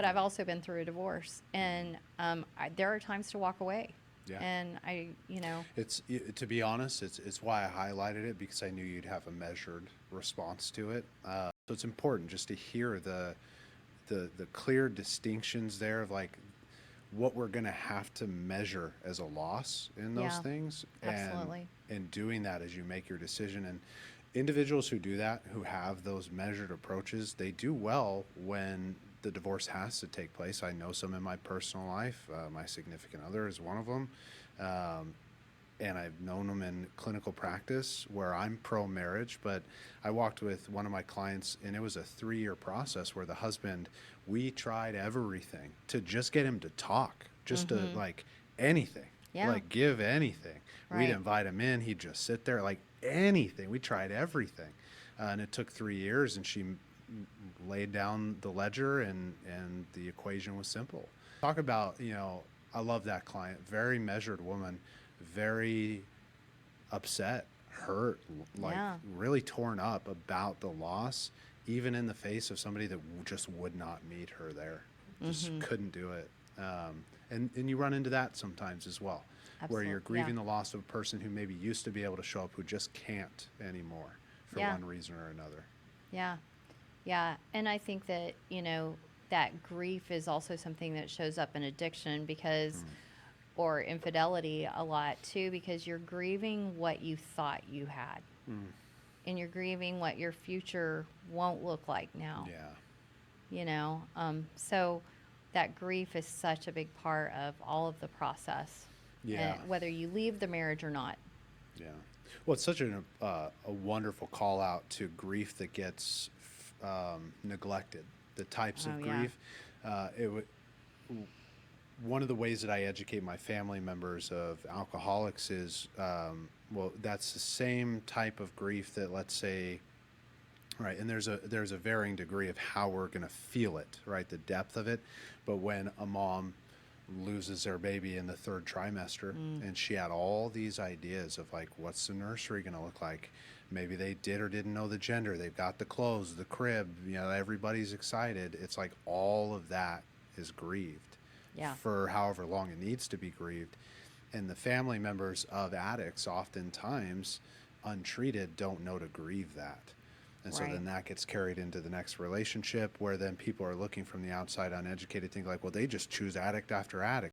But I've also been through a divorce, and there are times to walk away. Yeah. And To be honest, it's why I highlighted it, because I knew you'd have a measured response to it. So it's important just to hear the clear distinctions there of like what we're going to have to measure as a loss in those yeah, things, and absolutely. in doing that as you make your decision. And individuals who do that, who have those measured approaches, they do well when the divorce has to take place. I know some in my personal life. My significant other is one of them. Um, and I've known them in clinical practice where I'm pro marriage, but I walked with one of my clients and it was a 3 year process where the husband, we tried everything to just get him to talk, just to Mm-hmm. like anything, Yeah, like give anything. We'd right. invite him in, he'd just sit there, like anything. We tried everything. And it took 3 years, and she laid down the ledger, and the equation was simple. Talk about, I love that client, very measured woman, very upset, hurt, like Yeah. really torn up about the loss, even in the face of somebody that just would not meet her there, just Mm-hmm. couldn't do it. And you run into that sometimes as well, where you're Absolutely. Yeah. grieving the loss of a person who maybe used to be able to show up, who just can't anymore for Yeah. one reason or another. Yeah. Yeah. And I think that, that grief is also something that shows up in addiction because, Mm. or infidelity a lot too, because you're grieving what you thought you had, Mm. and you're grieving what your future won't look like now, Yeah. So that grief is such a big part of all of the process, Yeah. whether you leave the marriage or not. Yeah. Well, it's such a wonderful call out to grief that gets neglected. The types Oh, of yeah. grief. It would One of the ways that I educate my family members of alcoholics is, well, that's the same type of grief that, let's say, right, and there's a varying degree of how we're going to feel it, right, the depth of it. But when a mom loses their baby in the third trimester, Mm. and she had all these ideas of like, what's the nursery going to look like? Maybe they did or didn't know the gender. They've got the clothes, the crib, everybody's excited. It's like all of that is grieved Yeah. for however long it needs to be grieved. And the family members of addicts, oftentimes untreated, don't know to grieve that. And so Right. then that gets carried into the next relationship, where then people are looking from the outside, uneducated, think like, well, they just choose addict after addict.